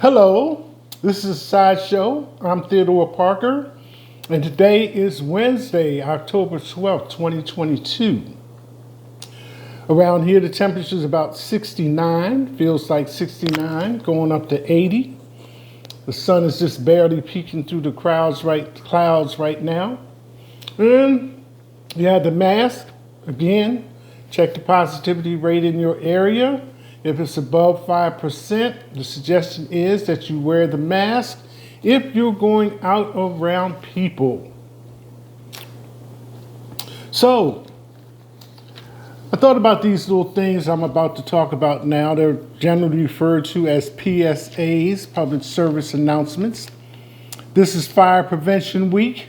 Hello, this is Sideshow. I'm Theodore Parker, and today is Wednesday, October 12th, 2022. Around here, the temperature is about 69, feels like 69, going up to 80. The sun is just barely peeking through the clouds right now. And you have the mask. Again, check the positivity rate in your area. If it's above 5%, the suggestion is that you wear the mask if you're going out around people. So, I thought about these little things I'm about to talk about now. They're generally referred to as PSAs, public service announcements. This is Fire Prevention Week,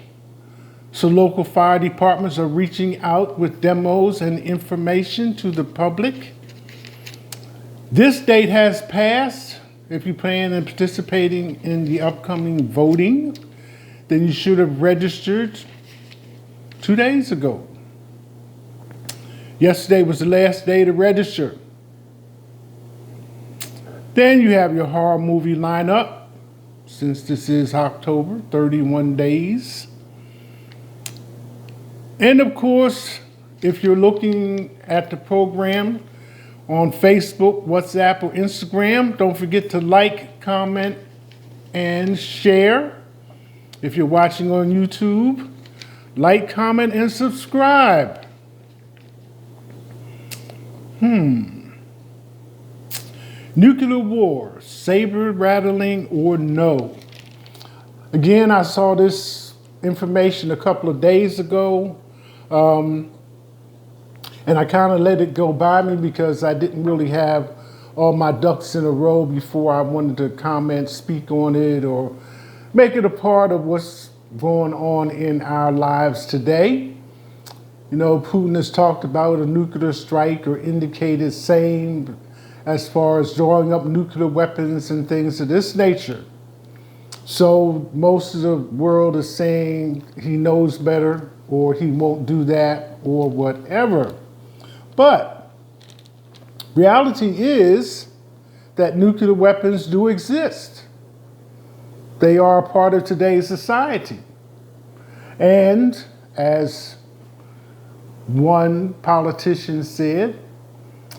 so local fire departments are reaching out with demos and information to the public. This date has passed. If you plan on participating in the upcoming voting, then you should have registered 2 days ago. Yesterday was the last day to register. Then you have your horror movie lineup. Since this is October, 31 days. And of course, if you're looking at the program on Facebook, WhatsApp, or Instagram, don't forget to like, comment, and share. If you're watching on YouTube, like, comment, and subscribe. Nuclear war, saber rattling or no? Again, I saw this information a couple of days ago. And I kind of let it go by me because I didn't really have all my ducks in a row before I wanted to comment, speak on it, or make it a part of what's going on in our lives today. You know, Putin has talked about a nuclear strike or indicated same as far as drawing up nuclear weapons and things of this nature. So most of the world is saying he knows better or he won't do that or whatever. But reality is that nuclear weapons do exist. They are a part of today's society. And as one politician said,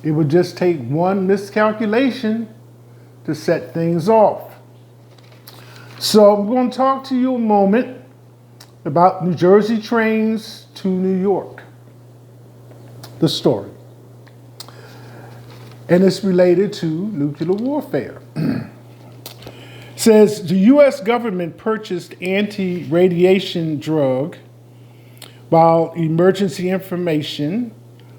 it would just take one miscalculation to set things off. So I'm going to talk to you a moment about New Jersey trains to New York. The story. And it's related to nuclear warfare. Says the U.S. government purchased anti-radiation drug while emergency information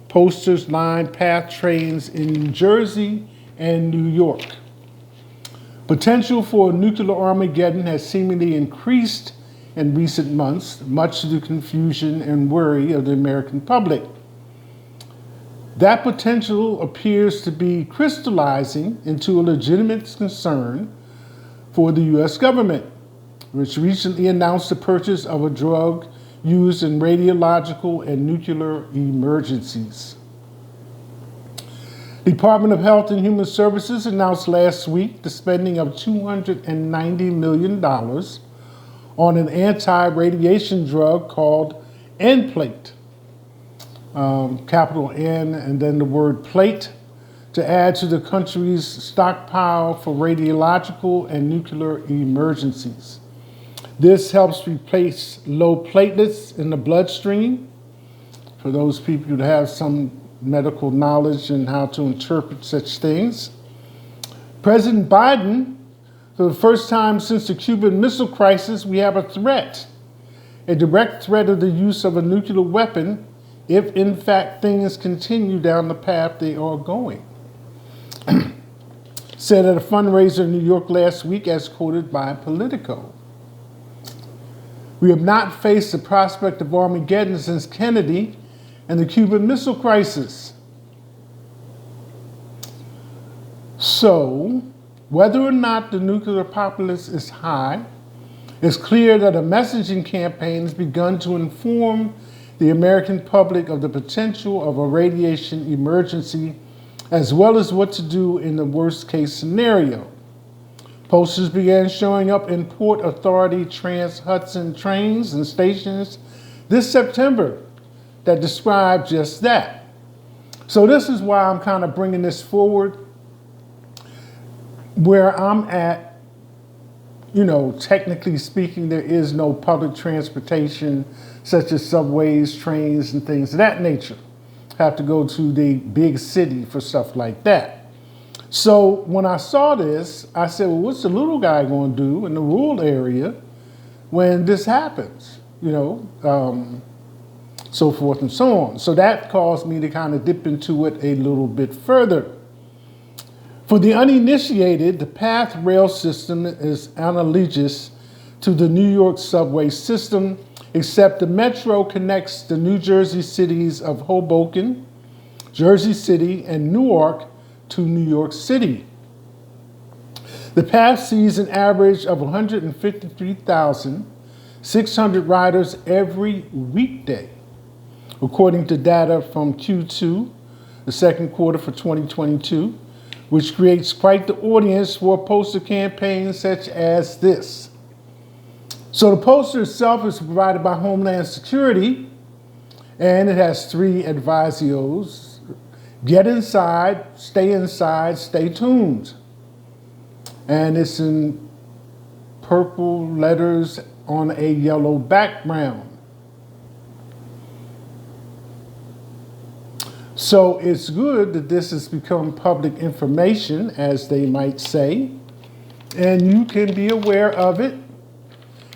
posters lined path trains in New Jersey and New York. Potential for a nuclear Armageddon has seemingly increased in recent months, much to the confusion and worry of the American public. That potential appears to be crystallizing into a legitimate concern for the U.S. government, which recently announced the purchase of a drug used in radiological and nuclear emergencies. The Department of Health and Human Services announced last week the spending of $290 million on an anti-radiation drug called N-Plate. Capital N and then the word plate, to add to the country's stockpile for radiological and nuclear emergencies. This helps replace low platelets in the bloodstream. For those people who have some medical knowledge and how to interpret such things. President Biden, for the first time since the Cuban Missile Crisis, we have a threat, a direct threat of the use of a nuclear weapon if in fact things continue down the path they are going. Said at a fundraiser in New York last week, as quoted by Politico. We have not faced the prospect of Armageddon since Kennedy and the Cuban Missile Crisis. So, whether or not the nuclear populace is high, it's clear that a messaging campaign has begun to inform the American public of the potential of a radiation emergency, as well as what to do in the worst case scenario. Posters began showing up in Port Authority Trans-Hudson trains and stations this September that describe just that. So this is why I'm kind of bringing this forward. Where I'm at, technically speaking, there is no public transportation such as subways, trains, and things of that nature. Have to go to the big city for stuff like that. So when I saw this, I said, well, what's the little guy going to do in the rural area when this happens? So forth and so on. So that caused me to kind of dip into it a little bit further. For the uninitiated, the PATH rail system is analogous to the New York subway system, except the Metro connects the New Jersey cities of Hoboken, Jersey City, and Newark to New York City. The PATH sees an average of 153,600 riders every weekday, according to data from Q2, the second quarter for 2022, which creates quite the audience for a poster campaign such as this. So the poster itself is provided by Homeland Security, and it has 3 advisors. Get inside, stay tuned. And it's in purple letters on a yellow background. So it's good that this has become public information, as they might say, and you can be aware of it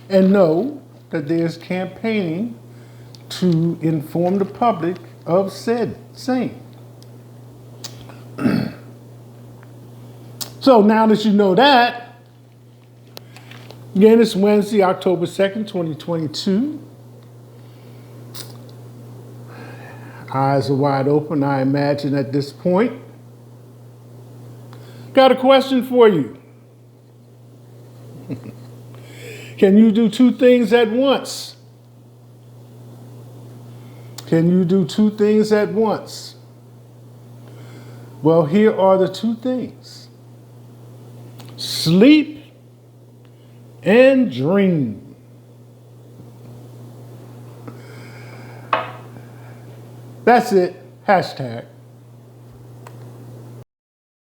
and know that there's campaigning to inform the public of said same. So now that you know that, again, it's Wednesday, October 2nd, 2022. Eyes are wide open, I imagine, at this point. Got a question for you. Can you do 2 things at once? Can you do 2 things at once? Well, here are the 2 things. Sleep and dream. That's it. Hashtag.